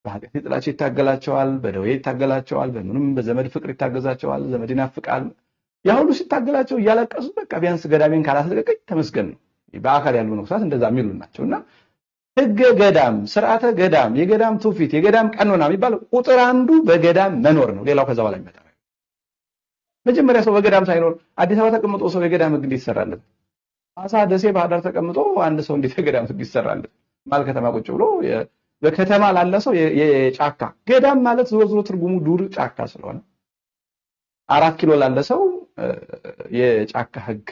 በኃጢአት ጥላቻ ይታገላቸዋል፣ በደዌ ይታገላቸዋል፣ በምንም በዘመድ ፍቅር ይታገዛቸዋል፣ ዘመድ ይናፍቃል። ያ ሁሉ ሲታገላቸው እያለቀሱ በቃ ቢያንስ ገዳሜን ካላስለቀቀኝ ተመስገን ነው። በአካል ያሉ ነፍሳት እንደዛ የሚሉ ናቸውና ህገ ገዳም፣ ስርዓተ ገዳም፣ የገዳም ትውፊት፣ የገዳም ቀኖና የሚባለው ቁጥር 1 በገዳም መኖር ነው። ሌላው ከዛ በኋላ ይመጣል። መጀመሪያ ሰው በገዳም ሳይኖር አዲስ አበባ ተቀምጦ ሰው የገዳም ህግ ይሰራል። አሳ ደሴ ባህር ዳር ተቀምጦ አንድ ሰው እንዴት የገዳም ህግ ይሰራል? ማለት ከተማ ቁጭ ብሎ በከተማ ላለ ሰው የጫካ ገዳም ማለት ዞሮ ትርጉሙ ዱር ጫካ ስለሆነ 4 ኪሎ ላለ ሰው የጫካ ህግ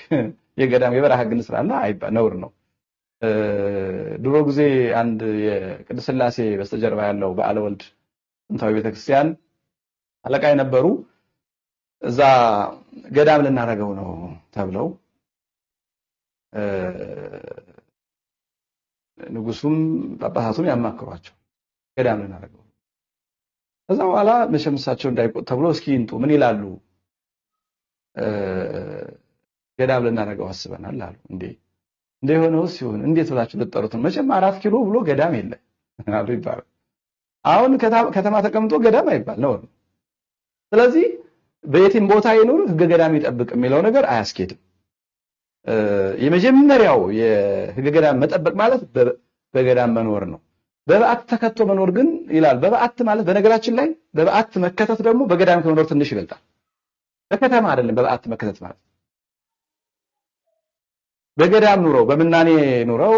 የገዳም የበረሃ ህግ እንስራና አይባል ነውር ነው። ድሮ ጊዜ አንድ የቅድስት ሥላሴ በስተጀርባ ያለው በዓለ ወልድ ጥንታዊ ቤተክርስቲያን አለቃ የነበሩ እዛ ገዳም ልናረገው ነው ተብለው ንጉሱም ጳጳሳቱም ያማክሯቸው ገዳም ልናረገው። ከዛ በኋላ መቼም እሳቸው እንዳይቆጥ ተብሎ እስኪ እንጡ ምን ይላሉ? ገዳም ልናረገው አስበናል አሉ። እንደሆነው ሲሆን እንዴት ብላችሁ ልጠሩት ነው? መቼም 4 ኪሎ ብሎ ገዳም የለ አሉ ይባላል። አሁን ከተማ ተቀምጦ ገዳም አይባል ነው። ስለዚህ በየትም ቦታ ይኖር ህገ ገዳም ይጠብቅ የሚለው ነገር አያስኬድም። የመጀመሪያው የህገ ገዳም መጠበቅ ማለት በገዳም መኖር ነው። በበዓት ተከቶ መኖር ግን ይላል። በበዓት ማለት በነገራችን ላይ በበዓት መከተት ደግሞ በገዳም ከመኖር ትንሽ ይበልጣል። በከተማ አይደለም በበዓት መከተት ማለት። በገዳም ኑረው በምናኔ ኑረው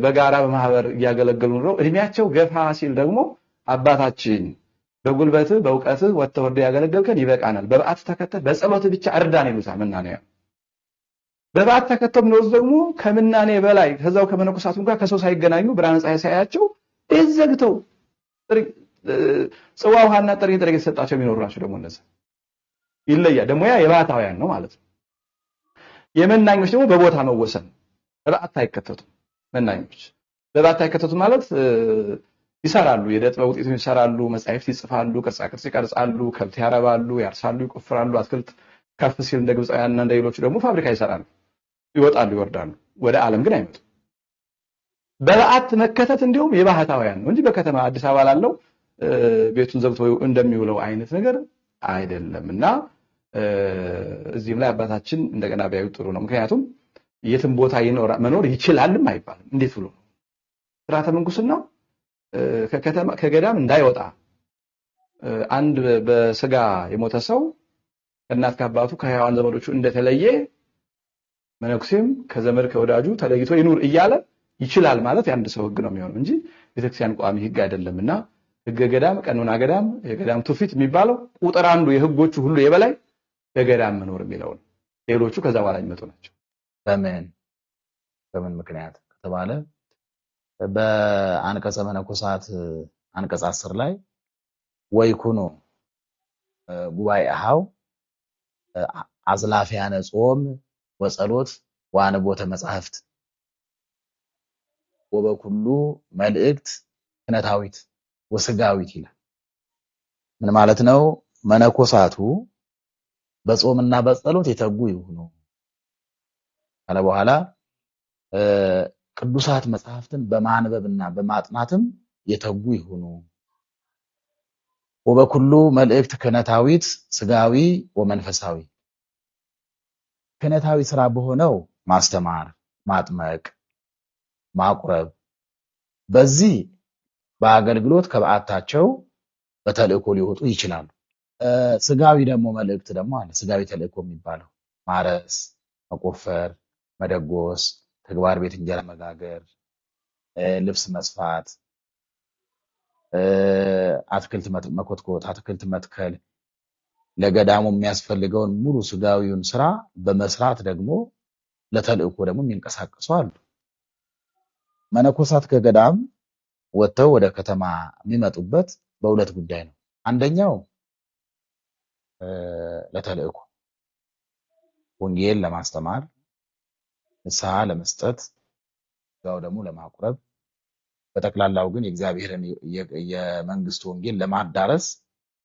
በጋራ በማህበር እያገለገሉ ኑረው እድሜያቸው ገፋ ሲል ደግሞ አባታችን በጉልበት በእውቀት ወጥተህ ወርደህ ያገለገልከን ይበቃናል፣ በበዓት ተከተህ በጸሎት ብቻ እርዳን ይሉታል። ምናኔ በበዓት ተከተው ነው ደግሞ ከምናኔ በላይ ከዛው ከመነኮሳቱ ጋር ከሰው ሳይገናኙ ብርሃነ ፀሐይ ሳያቸው እዘግተው ጽዋ ውሃና ጥሬ የተሰጣቸው የሚኖሩ ናቸው። ደግሞ እነዛ ይለያ ደግሞ ያ የባህታውያን ነው ማለት ነው። የመናኞች ደግሞ በቦታ መወሰን በበዓት አይከተቱም። መናኞች በበዓት አይከተቱም ማለት ይሰራሉ፣ የዕደ ጥበብ ውጤቶች ይሰራሉ፣ መጻሕፍት ይጽፋሉ፣ ቅርጻ ቅርጽ ይቀርጻሉ፣ ከብት ያረባሉ፣ ያርሳሉ፣ ይቆፍራሉ፣ አትክልት ከፍ ሲል እንደ ግብፃውያንና እንደ ሌሎቹ ደግሞ ፋብሪካ ይሰራሉ፣ ይወጣሉ፣ ይወርዳሉ። ወደ ዓለም ግን አይመጡም። በበዓት መከተት እንዲሁም የባህታውያን ነው እንጂ በከተማ አዲስ አበባ ላለው ቤቱን ዘግቶ እንደሚውለው አይነት ነገር አይደለምና እዚህም ላይ አባታችን እንደገና ቢያዩ ጥሩ ነው። ምክንያቱም የትም ቦታ መኖር ይችላልም አይባልም። እንዴት ብሎ ስርዓተ ምንኩስናው ከገዳም እንዳይወጣ አንድ በስጋ የሞተ ሰው ከእናት ከአባቱ ከሕያዋን ዘመዶቹ እንደተለየ መነኩሴም ከዘመድ ከወዳጁ ተለይቶ ይኑር እያለ ይችላል ማለት የአንድ ሰው ህግ ነው የሚሆነው እንጂ ቤተክርስቲያን ቋሚ ህግ አይደለምና ህገ ገዳም፣ ቀኖና ገዳም፣ የገዳም ትውፊት የሚባለው ቁጥር 1 የህጎቹ ሁሉ የበላይ በገዳም መኖር የሚለው ነው። ሌሎቹ ከዛ በኋላ የሚመጡ ናቸው። በምን ምክንያት ከተባለ በአንቀጸ መነኮሳት አንቀጽ 10 ላይ ወይኩኑ ጉባኤሃው አዝላፊያነ ጾም ወጸሎት ወአንቦተ መጻሕፍት ወበኩሉ መልእክት ክነታዊት ወስጋዊት ይላል። ምን ማለት ነው? መነኮሳቱ በጾምና በጸሎት የተጉ ይሁኑ ካለ በኋላ ቅዱሳት መጻሕፍትን በማንበብና በማጥናትም የተጉ ይሁኑ። ወበኩሉ መልእክት ክነታዊት ስጋዊ ወመንፈሳዊ ክነታዊ ስራ በሆነው ማስተማር፣ ማጥመቅ፣ ማቁረብ በዚህ በአገልግሎት ከበዓታቸው በተልእኮ ሊወጡ ይችላሉ። ስጋዊ ደግሞ መልእክት ደግሞ አለ። ስጋዊ ተልእኮ የሚባለው ማረስ፣ መቆፈር፣ መደጎስ፣ ተግባር ቤት እንጀራ መጋገር፣ ልብስ መስፋት፣ አትክልት መኮትኮት፣ አትክልት መትከል፣ ለገዳሙ የሚያስፈልገውን ሙሉ ስጋዊውን ስራ በመስራት ደግሞ ለተልእኮ ደግሞ የሚንቀሳቀሱ አሉ። መነኮሳት ከገዳም ወጥተው ወደ ከተማ የሚመጡበት በሁለት ጉዳይ ነው። አንደኛው ለተልእኮ ወንጌል ለማስተማር፣ ንስሐ ለመስጠት፣ ስጋው ደግሞ ለማቁረብ በጠቅላላው ግን የእግዚአብሔርን የመንግስት ወንጌል ለማዳረስ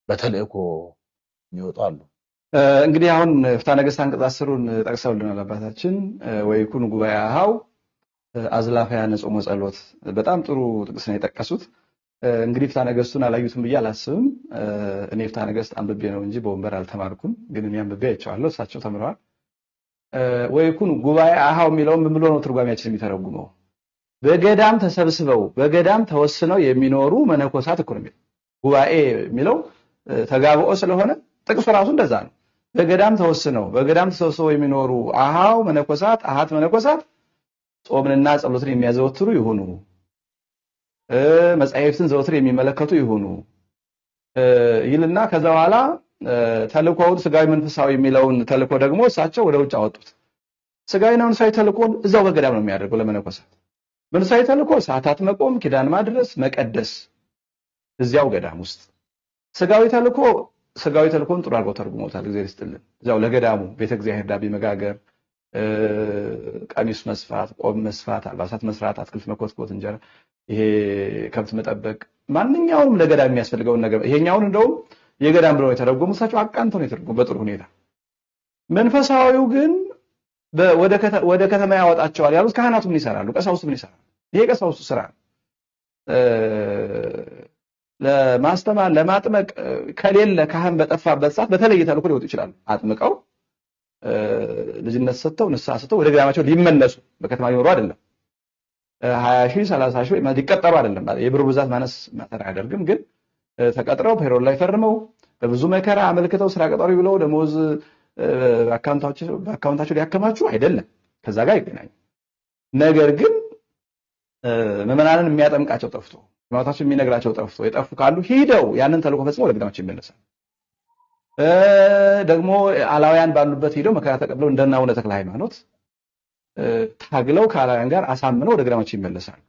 በተልእኮ የሚወጡ አሉ። እንግዲህ አሁን ፍትሐ ነገሥት አንቀጽ 10ን ጠቅሰውልናል አባታችን። ወይኩን ጉባኤ አኀው አዝላፈያነ ጾመ ጸሎት በጣም ጥሩ ጥቅስ ነው የጠቀሱት። እንግዲህ ፍትሐ ነገሥቱን አላዩትም ብዬ አላስብም። እኔ ፍትሐ ነገሥት አንብቤ ነው እንጂ በወንበር አልተማርኩም፣ ግን እኔ አንብቤ አይቼዋለሁ፣ እሳቸው ተምረዋል። ወይኩን ጉባኤ አኀው የሚለውን ምን ብሎ ነው ትርጓሜያችን የሚተረጉመው? በገዳም ተሰብስበው በገዳም ተወስነው የሚኖሩ መነኮሳት እኮ ነው የሚለው። ጉባኤ የሚለው ተጋብኦ ስለሆነ ጥቅሱ ራሱ እንደዛ ነው። በገዳም ተሰብስበው የሚኖሩ አኀው መነኮሳት አሃት መነኮሳት ጾምንና ጸሎትን የሚያዘወትሩ ይሁኑ፣ መጻሕፍትን ዘወትር የሚመለከቱ ይሁኑ ይልና ከዛ በኋላ ተልእኮውን ስጋዊ መንፈሳዊ የሚለውን ተልእኮ ደግሞ እሳቸው ወደ ውጭ አወጡት። ስጋዊና መንፈሳዊ ተልእኮን እዛው በገዳም ነው የሚያደርገው ለመነኮሳት። መንፈሳዊ ተልእኮ ሰዓታት መቆም፣ ኪዳን ማድረስ፣ መቀደስ እዚያው ገዳም ውስጥ። ስጋዊ ተልእኮን ጥሩ አድርገው ተርጉመውታል። እግዚአብሔር ይስጥልን። እዛው ለገዳሙ ቤተ እግዚአብሔር ዳቦ መጋገር፣ ቀሚስ መስፋት፣ ቆብ መስፋት፣ አልባሳት መስራት፣ አትክልት መኮትኮት፣ እንጀራ፣ ይሄ ከብት መጠበቅ፣ ማንኛውም ለገዳም የሚያስፈልገውን ነገር ይሄኛውን እንደውም የገዳም ብለው የተረጎሙት እሳቸው አቃንተው ነው የተረጎሙት በጥሩ ሁኔታ። መንፈሳዊው ግን ወደ ከተማ ያወጣቸዋል ያሉት ካህናቱ ምን ይሰራሉ? ቀሳውስቱ ምን ይሰራሉ? ይሄ ቀሳውስቱ ስራ ነው። ለማስተማር ለማጥመቅ ከሌለ ካህን በጠፋበት ሰዓት በተለየ ተልእኮ ሊወጡ ይችላሉ። አጥምቀው ልጅነት ሰጥተው ንስሐ ሰጥተው ወደ ገዳማቸው ሊመለሱ በከተማ ሊኖሩ አይደለም። 20 ሺህ 30 ሺህ ሊቀጠሩ አይደለም። የብር ብዛት ማነስ ማተር አያደርግም። ግን ተቀጥረው ፔሮል ላይ ፈርመው በብዙ መከራ አመልክተው ስራ ቀጠሩ ብለው ደሞዝ በአካውንታቸው ሊያከማቹ አይደለም። ከዛ ጋር ይገናኝ። ነገር ግን ምዕመናንን የሚያጠምቃቸው ጠፍቶ ሃይማኖታቸው የሚነግራቸው ጠፍቶ የጠፉ ካሉ ሂደው ያንን ተልእኮ ፈጽመው ወደ ገዳማቸው ይመለሳል። ደግሞ አላውያን ባሉበት ሂደው መከራ ተቀብለው እንደና አቡነ ተክለ ሃይማኖት ታግለው ከአላውያን ጋር አሳምነው ወደ ገዳማቸው ይመለሳል።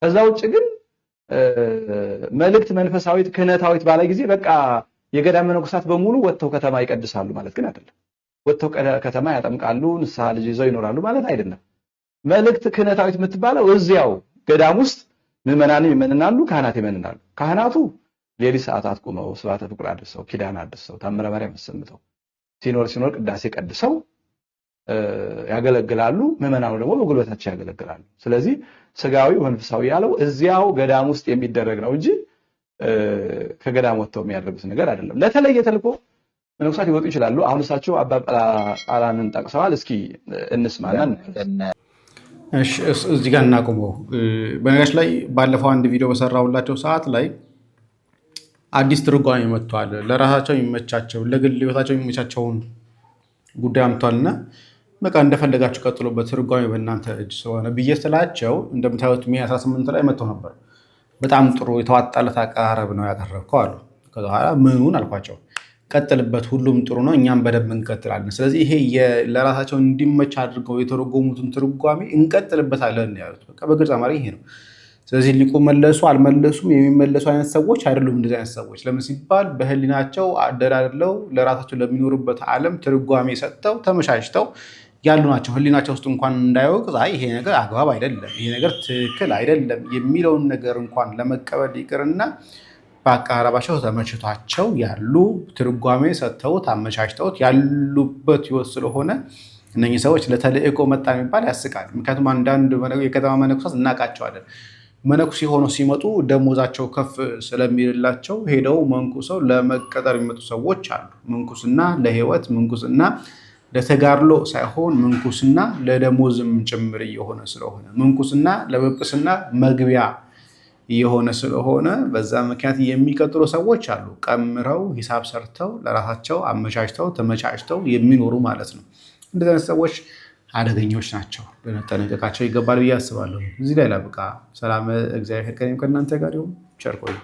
ከዛ ውጭ ግን መልእክት መንፈሳዊት ክህነታዊት ባለ ጊዜ በቃ የገዳም መነኮሳት በሙሉ ወጥተው ከተማ ይቀድሳሉ ማለት ግን አይደለም። ወጥተው ከተማ ያጠምቃሉ፣ ንስሐ ልጅ ይዘው ይኖራሉ ማለት አይደለም። መልእክት ክህነታዊት የምትባለው እዚያው ገዳም ውስጥ ምዕመናን ይመንናሉ፣ ካህናት ይመንናሉ። ካህናቱ ሌሊት ሰዓታት ቆመው ስብሐተ ፍቁር አድርሰው ኪዳን አድርሰው ታምረ ማርያም አሰምተው ሲኖር ቅዳሴ ቀድሰው ያገለግላሉ። ምዕመናኑ ደግሞ በጉልበታቸው ያገለግላሉ። ስለዚህ ስጋዊ መንፈሳዊ ያለው እዚያው ገዳም ውስጥ የሚደረግ ነው እንጂ ከገዳም ወጥተው የሚያደርጉት ነገር አይደለም። ለተለየ ተልእኮ መነኮሳት ይወጡ ይችላሉ። አሁን እሳቸው አባ ጳላንን ጠቅሰዋል። እስኪ እንስማና እሺ፣ እዚህ ጋር እናቆመው። በነገራችን ላይ ባለፈው አንድ ቪዲዮ በሰራሁላቸው ሰዓት ላይ አዲስ ትርጓሜ መጥቷል። ለራሳቸው የሚመቻቸው ለግል ህይወታቸው የሚመቻቸውን ጉዳይ አምጥቷልና በቃ እንደፈለጋችሁ ቀጥሎበት ትርጓሜ በእናንተ እጅ ስለሆነ ብዬ ስላቸው እንደምታዩት ሜይ 18 ላይ መጥተው ነበር። በጣም ጥሩ የተዋጣለት አቀራረብ ነው ያቀረብከው አሉ። ከዛ በኋላ ምኑን አልኳቸው፣ ቀጥልበት፣ ሁሉም ጥሩ ነው፣ እኛም በደንብ እንቀጥላለን። ስለዚህ ይሄ ለራሳቸው እንዲመች አድርገው የተረጎሙትን ትርጓሜ እንቀጥልበታለን ያሉት በቃ በግልጽ አማርኛ ይሄ ነው። ስለዚህ ሊቁ መለሱ አልመለሱም የሚመለሱ አይነት ሰዎች አይደሉም። እንደዚህ አይነት ሰዎች ለምን ሲባል በህሊናቸው አደላድለው ለራሳቸው ለሚኖሩበት ዓለም ትርጓሜ ሰጥተው ተመቻችተው ያሉ ናቸው። ህሊናቸው ውስጥ እንኳን እንዳይወቅዝ ይሄ ነገር አግባብ አይደለም፣ ይሄ ነገር ትክክል አይደለም የሚለውን ነገር እንኳን ለመቀበል ይቅርና በአቀራረባቸው ተመችቷቸው ያሉ ትርጓሜ ሰጥተውት አመቻችተውት ያሉበት ህይወት ስለሆነ እነኚህ ሰዎች ለተልእኮ መጣ የሚባል ያስቃል። ምክንያቱም አንዳንድ የከተማ መነኮሳት እናውቃቸዋለን። መነኩሴ ሆነው ሲመጡ ደሞዛቸው ከፍ ስለሚልላቸው ሄደው መንኩሰው ለመቀጠር የሚመጡ ሰዎች አሉ። ምንኩስና ለህይወት ምንኩስና ለተጋድሎ ሳይሆን ምንኩስና ለደሞዝም ጭምር እየሆነ ስለሆነ ምንኩስና ለጵጵስና መግቢያ እየሆነ ስለሆነ በዛ ምክንያት የሚቀጥሉ ሰዎች አሉ። ቀምረው ሂሳብ ሰርተው ለራሳቸው አመቻችተው ተመቻችተው የሚኖሩ ማለት ነው። እንደዚህ አይነት ሰዎች አደገኞች ናቸው። ልንጠነቀቃቸው ይገባል ብዬ አስባለሁ። እዚህ ላይ ላብቃ። ሰላም እግዚአብሔር ከእናንተ ጋር ይሁን። ቸር ቆዩ።